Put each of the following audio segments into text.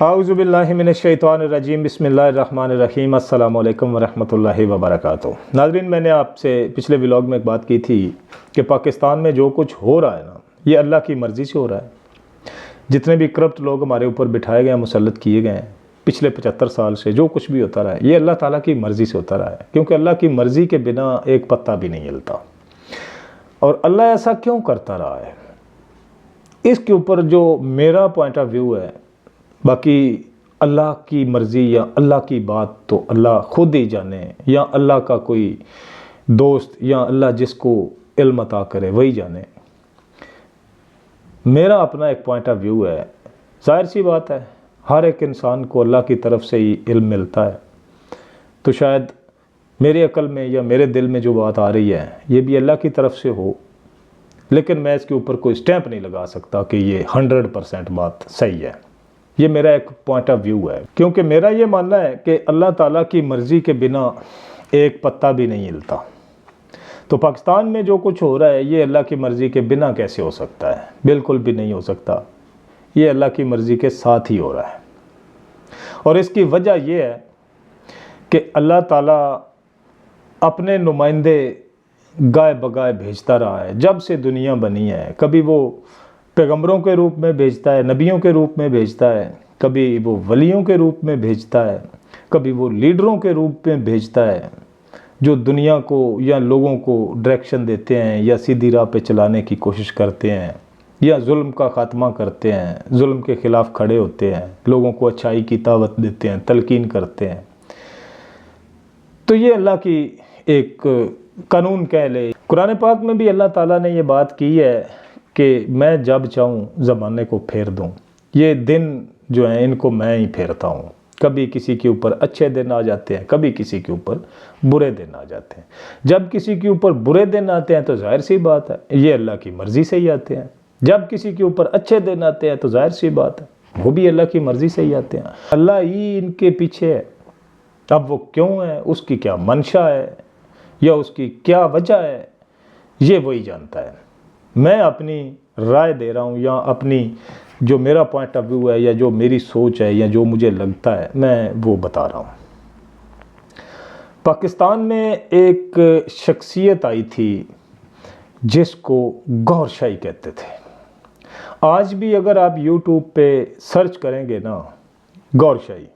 اعوذ باللہ من الشیطان الرجیم بسم اللہ الرحمن الرحیم السلام علیکم ورحمۃ اللہ وبرکاتہ۔ ناظرین، میں نے آپ سے پچھلے ولاگ میں ایک بات کی تھی کہ پاکستان میں جو کچھ ہو رہا ہے نا، یہ اللہ کی مرضی سے ہو رہا ہے۔ جتنے بھی کرپٹ لوگ ہمارے اوپر بٹھائے گئے ہیں، مسلط کیے گئے ہیں پچھلے 75 سال سے، جو کچھ بھی ہوتا رہا ہے یہ اللہ تعالیٰ کی مرضی سے ہوتا رہا ہے، کیونکہ اللہ کی مرضی کے بنا ایک پتا بھی نہیں ہلتا۔ اور اللہ ایسا کیوں کرتا رہا ہے، اس کے اوپر جو میرا پوائنٹ آف ویو ہے، باقی اللہ کی مرضی یا اللہ کی بات تو اللہ خود ہی جانے، یا اللہ کا کوئی دوست یا اللہ جس کو علم عطا کرے وہی جانے۔ میرا اپنا ایک پوائنٹ آف ویو ہے، ظاہر سی بات ہے ہر ایک انسان کو اللہ کی طرف سے ہی علم ملتا ہے، تو شاید میری عقل میں یا میرے دل میں جو بات آ رہی ہے یہ بھی اللہ کی طرف سے ہو، لیکن میں اس کے اوپر کوئی سٹیمپ نہیں لگا سکتا کہ یہ 100% بات صحیح ہے۔ یہ میرا ایک پوائنٹ آف ویو ہے، کیونکہ میرا یہ ماننا ہے کہ اللہ تعالیٰ کی مرضی کے بنا ایک پتا بھی نہیں ہلتا۔ تو پاکستان میں جو کچھ ہو رہا ہے یہ اللہ کی مرضی کے بنا کیسے ہو سکتا ہے؟ بالکل بھی نہیں ہو سکتا، یہ اللہ کی مرضی کے ساتھ ہی ہو رہا ہے۔ اور اس کی وجہ یہ ہے کہ اللہ تعالیٰ اپنے نمائندے گائے بگائے بھیجتا رہا ہے جب سے دنیا بنی ہے۔ کبھی وہ پیغمبروں کے روپ میں بھیجتا ہے، نبیوں کے روپ میں بھیجتا ہے، کبھی وہ ولیوں کے روپ میں بھیجتا ہے، کبھی وہ لیڈروں کے روپ میں بھیجتا ہے جو دنیا کو یا لوگوں کو ڈائریکشن دیتے ہیں یا سیدھی راہ پہ چلانے کی کوشش کرتے ہیں یا ظلم کا خاتمہ کرتے ہیں، ظلم کے خلاف کھڑے ہوتے ہیں، لوگوں کو اچھائی کی دعوت دیتے ہیں، تلقین کرتے ہیں۔ تو یہ اللہ کی ایک قانون کہہ لے۔ قرآن پاک میں بھی اللہ تعالیٰ نے یہ بات کی ہے کہ میں جب چاہوں زمانے کو پھیر دوں، یہ دن جو ہیں ان کو میں ہی پھیرتا ہوں۔ کبھی کسی کے اوپر اچھے دن آ جاتے ہیں، کبھی کسی کے اوپر برے دن آ جاتے ہیں۔ جب کسی کے اوپر برے دن آتے ہیں تو ظاہر سی بات ہے یہ اللہ کی مرضی سے ہی آتے ہیں، جب کسی کے اوپر اچھے دن آتے ہیں تو ظاہر سی بات ہے وہ بھی اللہ کی مرضی سے ہی آتے ہیں۔ اللہ ہی ان کے پیچھے ہے، اب وہ کیوں ہے، اس کی کیا منشا ہے یا اس کی کیا وجہ ہے، یہ وہی جانتا ہے۔ میں اپنی رائے دے رہا ہوں یا اپنی جو میرا پوائنٹ آف ویو ہے یا جو میری سوچ ہے یا جو مجھے لگتا ہے میں وہ بتا رہا ہوں۔ پاکستان میں ایک شخصیت آئی تھی جس کو گور شاہی کہتے تھے۔ آج بھی اگر آپ یوٹیوب پہ سرچ کریں گے نا گور شاہی،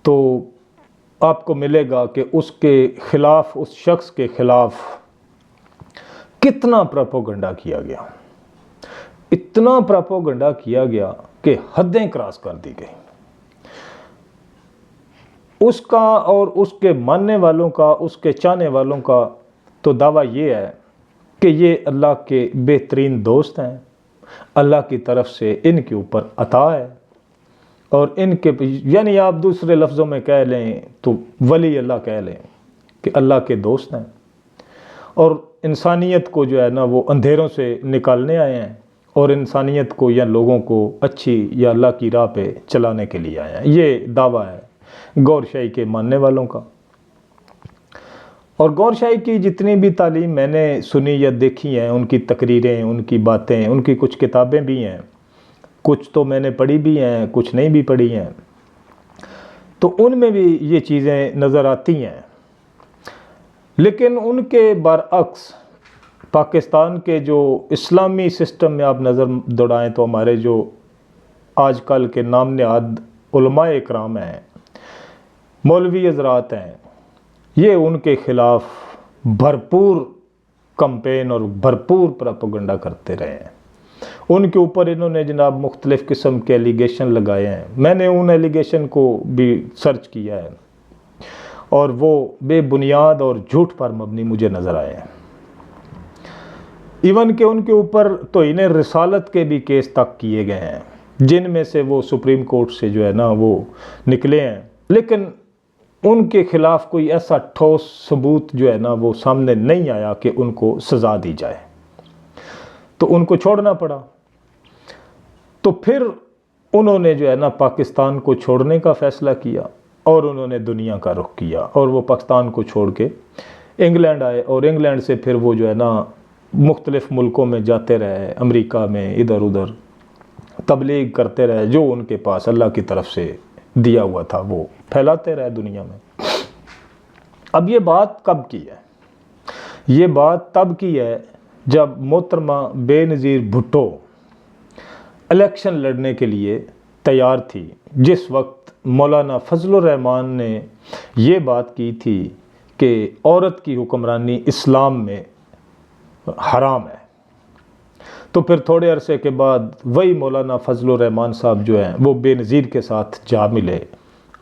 تو آپ کو ملے گا کہ اس کے خلاف، اس شخص کے خلاف کتنا پروپیگنڈا کیا گیا، اتنا پروپیگنڈا کیا گیا کہ حدیں کراس کر دی گئی۔ اس کا اور اس کے ماننے والوں کا، اس کے چاہنے والوں کا تو دعویٰ یہ ہے کہ یہ اللہ کے بہترین دوست ہیں، اللہ کی طرف سے ان کے اوپر عطا ہے، اور ان کے یعنی آپ دوسرے لفظوں میں کہہ لیں تو ولی اللہ کہہ لیں کہ اللہ کے دوست ہیں، اور انسانیت کو جو ہے نا وہ اندھیروں سے نکالنے آئے ہیں، اور انسانیت کو یا لوگوں کو اچھی یا اللہ کی راہ پہ چلانے کے لیے آئے ہیں۔ یہ دعویٰ ہے گور شاہی کے ماننے والوں کا۔ اور گور شاہی کی جتنی بھی تعلیم میں نے سنی یا دیکھی ہیں، ان کی تقریریں، ان کی باتیں، ان کی کچھ کتابیں بھی ہیں، کچھ تو میں نے پڑھی بھی ہیں، کچھ نہیں بھی پڑھی ہیں، تو ان میں بھی یہ چیزیں نظر آتی ہیں۔ لیکن ان کے برعکس پاکستان کے جو اسلامی سسٹم میں آپ نظر دوڑائیں تو ہمارے جو آج کل کے نام نہاد علماء اکرام ہیں، مولوی حضرات ہیں، یہ ان کے خلاف بھرپور کمپین اور بھرپور پروپیگنڈا کرتے رہے ہیں۔ ان کے اوپر انہوں نے جناب مختلف قسم کے ایلیگیشن لگائے ہیں، میں نے ان ایلیگیشن کو بھی سرچ کیا ہے، اور وہ بے بنیاد اور جھوٹ پر مبنی مجھے نظر آئے ہیں۔ ایون کہ ان کے اوپر توہین رسالت کے بھی کیس تک کیے گئے ہیں، جن میں سے وہ سپریم کورٹ سے جو ہے نا وہ نکلے ہیں، لیکن ان کے خلاف کوئی ایسا ٹھوس ثبوت جو ہے نا وہ سامنے نہیں آیا کہ ان کو سزا دی جائے، تو ان کو چھوڑنا پڑا۔ تو پھر انہوں نے جو ہے نا پاکستان کو چھوڑنے کا فیصلہ کیا، اور انہوں نے دنیا کا رخ کیا، اور وہ پاکستان کو چھوڑ کے انگلینڈ آئے، اور انگلینڈ سے پھر وہ جو ہے نا مختلف ملکوں میں جاتے رہے، امریکہ میں ادھر ادھر، تبلیغ کرتے رہے، جو ان کے پاس اللہ کی طرف سے دیا ہوا تھا وہ پھیلاتے رہے دنیا میں۔ اب یہ بات کب کی ہے؟ یہ بات تب کی ہے جب محترمہ بے نظیر بھٹو الیکشن لڑنے کے لیے تیار تھی، جس وقت مولانا فضل الرحمان نے یہ بات کی تھی کہ عورت کی حکمرانی اسلام میں حرام ہے۔ تو پھر تھوڑے عرصے کے بعد وہی مولانا فضل الرحمان صاحب جو ہیں وہ بے نظیر کے ساتھ جا ملے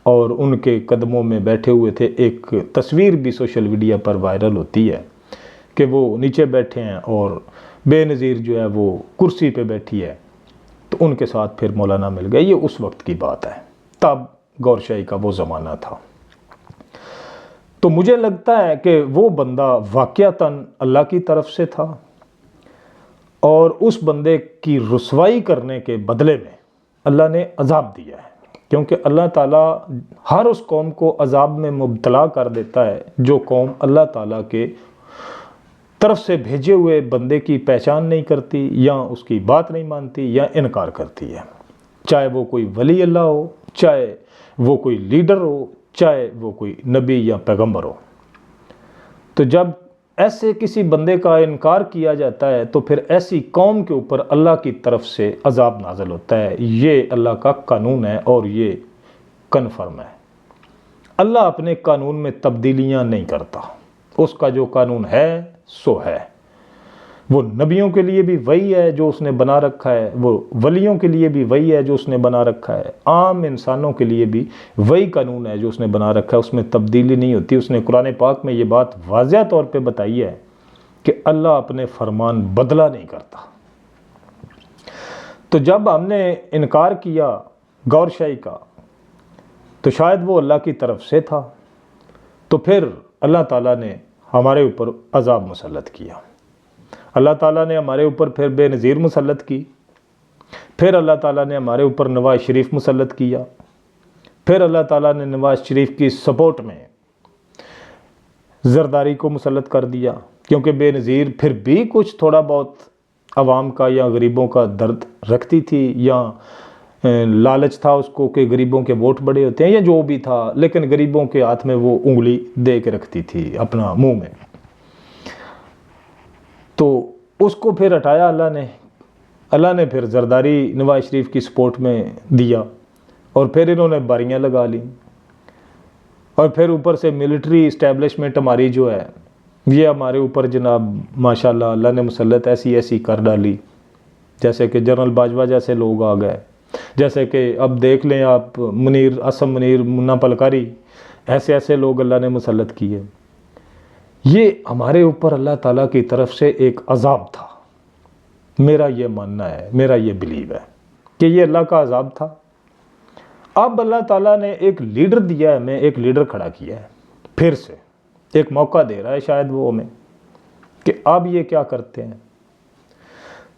اور ان کے قدموں میں بیٹھے ہوئے تھے۔ ایک تصویر بھی سوشل میڈیا پر وائرل ہوتی ہے کہ وہ نیچے بیٹھے ہیں اور بے نظیر جو ہے وہ کرسی پہ بیٹھی ہے، تو ان کے ساتھ پھر مولانا مل گئے۔ یہ اس وقت کی بات ہے، تب گور شاہی کا وہ زمانہ تھا۔ تو مجھے لگتا ہے کہ وہ بندہ واقعتاً اللہ کی طرف سے تھا، اور اس بندے کی رسوائی کرنے کے بدلے میں اللہ نے عذاب دیا ہے، کیونکہ اللہ تعالیٰ ہر اس قوم کو عذاب میں مبتلا کر دیتا ہے جو قوم اللہ تعالیٰ کے طرف سے بھیجے ہوئے بندے کی پہچان نہیں کرتی، یا اس کی بات نہیں مانتی، یا انکار کرتی ہے، چاہے وہ کوئی ولی اللہ ہو، چاہے وہ کوئی لیڈر ہو، چاہے وہ کوئی نبی یا پیغمبر ہو۔ تو جب ایسے کسی بندے کا انکار کیا جاتا ہے تو پھر ایسی قوم کے اوپر اللہ کی طرف سے عذاب نازل ہوتا ہے۔ یہ اللہ کا قانون ہے اور یہ کنفرم ہے۔ اللہ اپنے قانون میں تبدیلیاں نہیں کرتا، اس کا جو قانون ہے سو ہے۔ وہ نبیوں کے لیے بھی وہی ہے جو اس نے بنا رکھا ہے، وہ ولیوں کے لیے بھی وہی ہے جو اس نے بنا رکھا ہے، عام انسانوں کے لیے بھی وہی قانون ہے جو اس نے بنا رکھا ہے، اس میں تبدیلی نہیں ہوتی۔ اس نے قرآن پاک میں یہ بات واضح طور پہ بتائی ہے کہ اللہ اپنے فرمان بدلا نہیں کرتا۔ تو جب ہم نے انکار کیا گور شاہی کا تو شاید وہ اللہ کی طرف سے تھا، تو پھر اللہ تعالیٰ نے ہمارے اوپر عذاب مسلط کیا۔ اللہ تعالیٰ نے ہمارے اوپر پھر بے نظیر مسلط کی، پھر اللہ تعالیٰ نے ہمارے اوپر نواز شریف مسلط کیا، پھر اللہ تعالیٰ نے نواز شریف کی سپورٹ میں زرداری کو مسلط کر دیا، کیونکہ بے نظیر پھر بھی کچھ تھوڑا بہت عوام کا یا غریبوں کا درد رکھتی تھی، یا لالچ تھا اس کو کہ غریبوں کے ووٹ بڑے ہوتے ہیں یا جو بھی تھا، لیکن غریبوں کے ہاتھ میں وہ انگلی دے کے رکھتی تھی اپنا منہ میں۔ تو اس کو پھر ہٹایا اللہ نے پھر زرداری نواز شریف کی سپورٹ میں دیا، اور پھر انہوں نے باریاں لگا لیں، اور پھر اوپر سے ملٹری اسٹیبلشمنٹ ہماری جو ہے یہ ہمارے اوپر جناب ماشاءاللہ اللہ نے مسلط ایسی کر ڈالی، جیسے کہ جنرل باجوہ جیسے لوگ آ گئے، جیسے کہ اب دیکھ لیں آپ اسم منیر، منا پلکاری، ایسے لوگ اللہ نے مسلط کیے۔ یہ ہمارے اوپر اللہ تعالیٰ کی طرف سے ایک عذاب تھا۔ میرا یہ ماننا ہے، میرا یہ بلیو ہے کہ یہ اللہ کا عذاب تھا۔ اب اللہ تعالیٰ نے ایک لیڈر دیا ہے، ہمیں ایک لیڈر کھڑا کیا ہے، پھر سے ایک موقع دے رہا ہے شاید وہ ہمیں کہ اب یہ کیا کرتے ہیں۔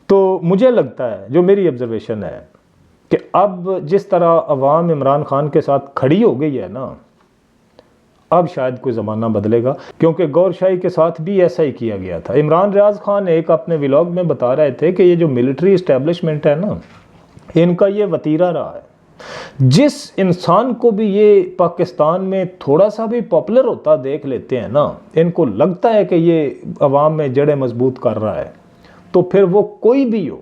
تو مجھے لگتا ہے، جو میری آبزرویشن ہے، کہ اب جس طرح عوام عمران خان کے ساتھ کھڑی ہو گئی ہے نا، اب شاید کوئی زمانہ بدلے گا، کیونکہ گور شاہی کے ساتھ بھی ایسا ہی کیا گیا تھا۔ عمران ریاض خان ایک اپنے ولاگ میں بتا رہے تھے کہ یہ جو ملٹری اسٹیبلشمنٹ ہے نا، ان کا یہ وتیرہ رہا ہے۔ جس انسان کو بھی یہ پاکستان میں تھوڑا سا بھی پاپولر ہوتا دیکھ لیتے ہیں نا، ان کو لگتا ہے کہ یہ عوام میں جڑیں مضبوط کر رہا ہے، تو پھر وہ کوئی بھی ہو،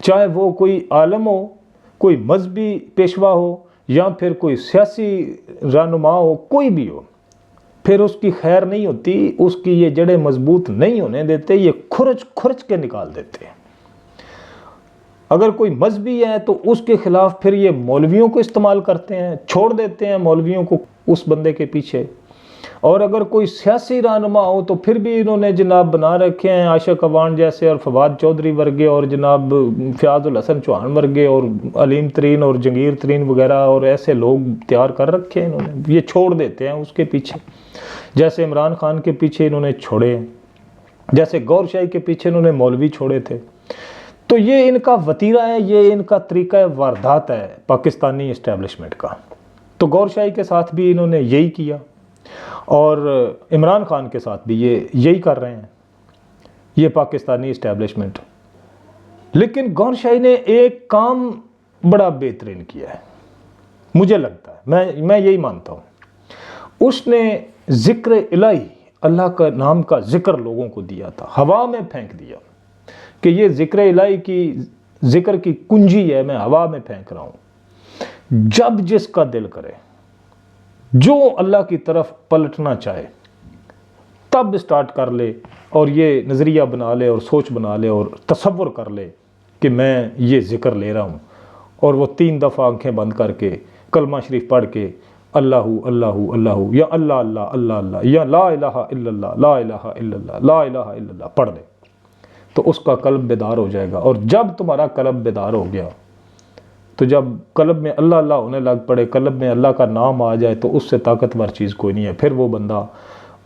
چاہے وہ کوئی عالم ہو، کوئی مذہبی پیشوا ہو، یا پھر کوئی سیاسی رہنما ہو، کوئی بھی ہو، پھر اس کی خیر نہیں ہوتی، اس کی یہ جڑیں مضبوط نہیں ہونے دیتے، یہ کھرچ کے نکال دیتے ہیں۔ اگر کوئی مذہبی ہے تو اس کے خلاف پھر یہ مولویوں کو استعمال کرتے ہیں، چھوڑ دیتے ہیں مولویوں کو اس بندے کے پیچھے۔ اور اگر کوئی سیاسی رہنما ہو تو پھر بھی انہوں نے جناب بنا رکھے ہیں عاشق اوان جیسے، اور فواد چودھری ورگے، اور جناب فیاض الحسن چوہان ورگے، اور علیم ترین اور جنگیر ترین وغیرہ، اور ایسے لوگ تیار کر رکھے ہیں انہوں نے، یہ چھوڑ دیتے ہیں اس کے پیچھے، جیسے عمران خان کے پیچھے انہوں نے چھوڑے ہیں، جیسے گور شاہی کے پیچھے انہوں نے مولوی چھوڑے تھے۔ تو یہ ان کا وتیرہ ہے، یہ ان کا طریقہ واردات ہے پاکستانی اسٹیبلشمنٹ کا۔ تو گور شاہی کے ساتھ بھی انہوں نے یہی کیا، اور عمران خان کے ساتھ بھی یہ یہی کر رہے ہیں۔ یہ پاکستانی اسٹیبلشمنٹ لیکن گور شاہی نے ایک کام بڑا بہترین کیا ہے، مجھے لگتا ہے، میں یہی مانتا ہوں، اس نے ذکر الہی، اللہ کا نام کا ذکر لوگوں کو دیا تھا، ہوا میں پھینک دیا کہ یہ ذکر الہی کی ذکر کی کنجی ہے، میں ہوا میں پھینک رہا ہوں، جب جس کا دل کرے، جو اللہ کی طرف پلٹنا چاہے تب سٹارٹ کر لے، اور یہ نظریہ بنا لے اور سوچ بنا لے اور تصور کر لے کہ میں یہ ذکر لے رہا ہوں، اور وہ 3 دفعہ آنکھیں بند کر کے کلمہ شریف پڑھ کے اللہ اللہ اللہ یا اللہ اللہ اللہ اللہ یا لا الہ الا اللہ لا الہ الا اللہ لا الہ الا اللہ پڑھ لے، تو اس کا قلب بیدار ہو جائے گا۔ اور جب تمہارا قلب بیدار ہو گیا تو جب قلب میں اللہ اللہ ہونے لگ پڑے، قلب میں اللہ کا نام آ جائے، تو اس سے طاقتور چیز کوئی نہیں ہے۔ پھر وہ بندہ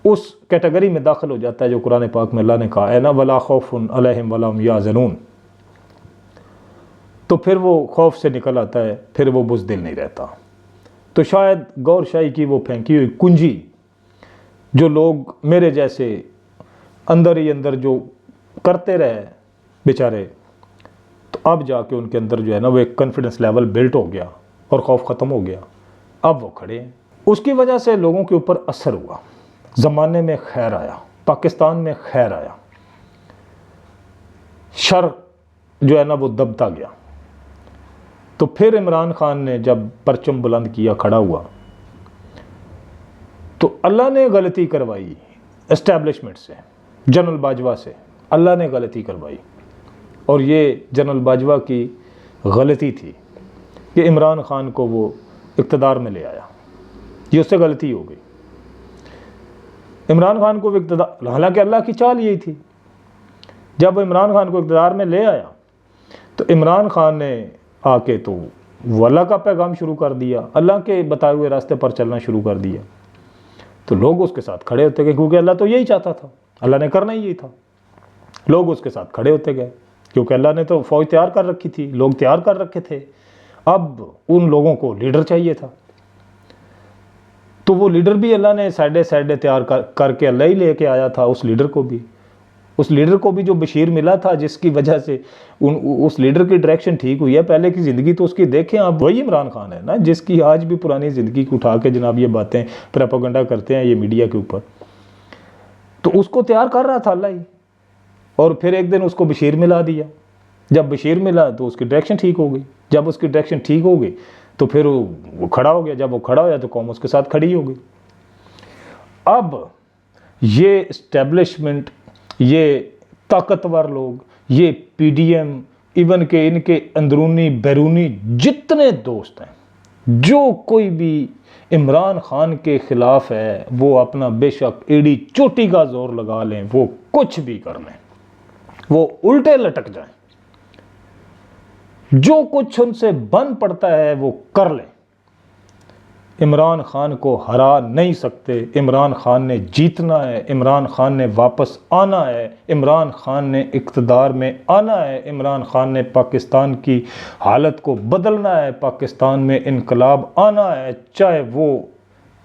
اس کیٹیگری میں داخل ہو جاتا ہے جو قرآن پاک میں اللہ نے کہا ہے نا، ولا خوف علیہم ولا هم یحزنون، تو پھر وہ خوف سے نکل آتا ہے، پھر وہ بزدل نہیں رہتا۔ تو شاید گور شاہی کی وہ پھینکی ہوئی کنجی جو لوگ میرے جیسے اندر ہی اندر جو کرتے رہے بیچارے، تو اب جا کے ان کے اندر جو ہے نا وہ ایک کانفیڈنس لیول بلٹ ہو گیا اور خوف ختم ہو گیا، اب وہ کھڑے ہیں۔ اس کی وجہ سے لوگوں کے اوپر اثر ہوا، زمانے میں خیر آیا، پاکستان میں خیر آیا، شر جو ہے نا وہ دبتا گیا۔ تو پھر عمران خان نے جب پرچم بلند کیا، کھڑا ہوا، تو اللہ نے غلطی کروائی اسٹیبلشمنٹ سے، جنرل باجوہ سے اللہ نے غلطی کروائی، اور یہ جنرل باجوہ کی غلطی تھی کہ عمران خان کو وہ اقتدار میں لے آیا، یہ اس سے غلطی ہو گئی۔ عمران خان کو اقتدار، حالانکہ اللہ کی چال یہی تھی، جب وہ عمران خان کو اقتدار میں لے آیا تو عمران خان نے آ کے تو وہ اللہ کا پیغام شروع کر دیا، اللہ کے بتائے ہوئے راستے پر چلنا شروع کر دیا، تو لوگ اس کے ساتھ کھڑے ہوتے گئے، کیونکہ اللہ تو یہی چاہتا تھا، اللہ نے کرنا ہی یہی تھا، لوگ اس کے ساتھ کھڑے ہوتے گئے، کیونکہ اللہ نے تو فوج تیار کر رکھی تھی، لوگ تیار کر رکھے تھے، اب ان لوگوں کو لیڈر چاہیے تھا، تو وہ لیڈر بھی اللہ نے سائڈے تیار کر کے اللہ ہی لے کے آیا تھا، اس لیڈر کو بھی جو بشیر ملا تھا، جس کی وجہ سے اس لیڈر کی ڈائریکشن ٹھیک ہوئی ہے۔ پہلے کی زندگی تو اس کی دیکھیں آپ، وہی عمران خان ہے نا، جس کی آج بھی پرانی زندگی کو اٹھا کے جناب یہ باتیں پروپیگنڈا کرتے ہیں یہ میڈیا کے اوپر، تو اس کو تیار کر رہا تھا اللہ ہی، اور پھر ایک دن اس کو بشیر ملا دیا، جب بشیر ملا تو اس کی ڈائریکشن ٹھیک ہو گئی، جب اس کی ڈائریکشن ٹھیک ہو گئی تو پھر وہ کھڑا ہو گیا، جب وہ کھڑا ہو گیا تو قوم اس کے ساتھ کھڑی ہو گئی۔ اب یہ اسٹیبلشمنٹ، یہ طاقتور لوگ، یہ پی ڈی ایم، ایون کہ ان کے اندرونی بیرونی جتنے دوست ہیں، جو کوئی بھی عمران خان کے خلاف ہے، وہ اپنا بے شک ایڑی چوٹی کا زور لگا لیں، وہ کچھ بھی کر لیں، وہ الٹے لٹک جائیں، جو کچھ ان سے بن پڑتا ہے وہ کر لیں، عمران خان کو ہرا نہیں سکتے۔ عمران خان نے جیتنا ہے، عمران خان نے واپس آنا ہے، عمران خان نے اقتدار میں آنا ہے، عمران خان نے پاکستان کی حالت کو بدلنا ہے، پاکستان میں انقلاب آنا ہے، چاہے وہ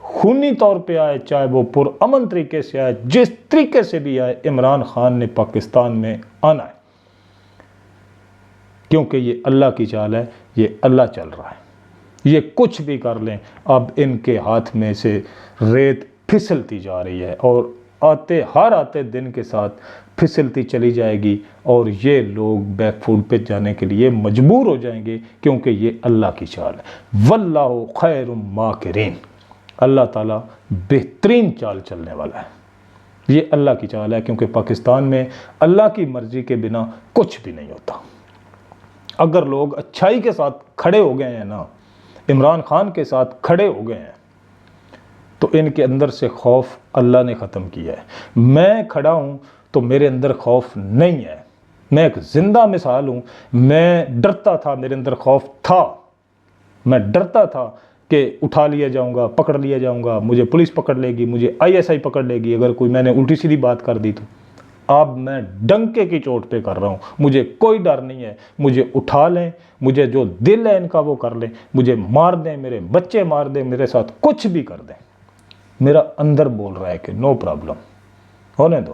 خونی طور پہ آئے، چاہے وہ پرامن طریقے سے آئے، جس طریقے سے بھی آئے، عمران خان نے پاکستان میں آنا ہے، کیونکہ یہ اللہ کی چال ہے، یہ اللہ چل رہا ہے، یہ کچھ بھی کر لیں، اب ان کے ہاتھ میں سے ریت پھسلتی جا رہی ہے، اور ہر آتے دن کے ساتھ پھسلتی چلی جائے گی، اور یہ لوگ بیک فوٹ پہ جانے کے لیے مجبور ہو جائیں گے، کیونکہ یہ اللہ کی چال ہے۔ واللہ خیر ماکرین، اللہ تعالیٰ بہترین چال چلنے والا ہے، یہ اللہ کی چال ہے، کیونکہ پاکستان میں اللہ کی مرضی کے بنا کچھ بھی نہیں ہوتا۔ اگر لوگ اچھائی کے ساتھ کھڑے ہو گئے ہیں نا، عمران خان کے ساتھ کھڑے ہو گئے ہیں، تو ان کے اندر سے خوف اللہ نے ختم کیا ہے۔ میں کھڑا ہوں تو میرے اندر خوف نہیں ہے، میں ایک زندہ مثال ہوں، میں ڈرتا تھا، میرے اندر خوف تھا، میں ڈرتا تھا کہ اٹھا لیا جاؤں گا، پکڑ لیا جاؤں گا، مجھے پولیس پکڑ لے گی، مجھے ISI پکڑ لے گی اگر کوئی میں نے الٹی سیدھی بات کر دی تو۔ اب میں ڈنکے کی چوٹ پہ کر رہا ہوں، مجھے کوئی ڈر نہیں ہے، مجھے اٹھا لیں، مجھے جو دل ہے ان کا وہ کر لیں، مجھے مار دیں، میرے بچے مار دیں، میرے ساتھ کچھ بھی کر دیں، میرا اندر بول رہا ہے کہ نو پرابلم، ہونے دو۔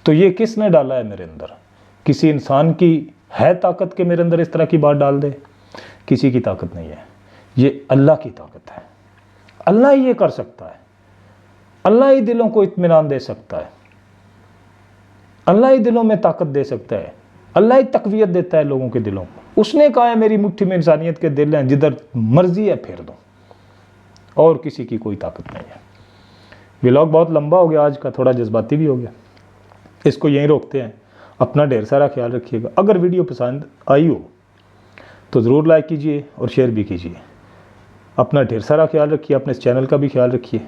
تو یہ کس نے ڈالا ہے میرے اندر؟ کسی انسان کی ہے طاقت کہ میرے اندر اس طرح کی بات ڈال دے؟ کسی کی طاقت نہیں ہے، یہ اللہ کی طاقت ہے۔ اللہ ہی یہ کر سکتا ہے، اللہ ہی دلوں کو اطمینان دے سکتا ہے، اللہ ہی دلوں میں طاقت دے سکتا ہے، اللہ ہی تقویت دیتا ہے لوگوں کے دلوں کو۔ اس نے کہا ہے میری مٹھی میں انسانیت کے دل ہیں، جدھر مرضی ہے پھیر دو، اور کسی کی کوئی طاقت نہیں ہے۔ ولاگ بہت لمبا ہو گیا آج کا، تھوڑا جذباتی بھی ہو گیا، اس کو یہیں روکتے ہیں۔ اپنا ڈھیر سارا خیال رکھیے گا۔ اگر ویڈیو پسند آئی ہو تو ضرور لائک کیجئے اور شیئر بھی کیجئے۔ اپنا ڈھیر سارا خیال رکھیے، اپنے اس چینل کا بھی خیال رکھیے۔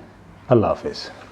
اللہ حافظ۔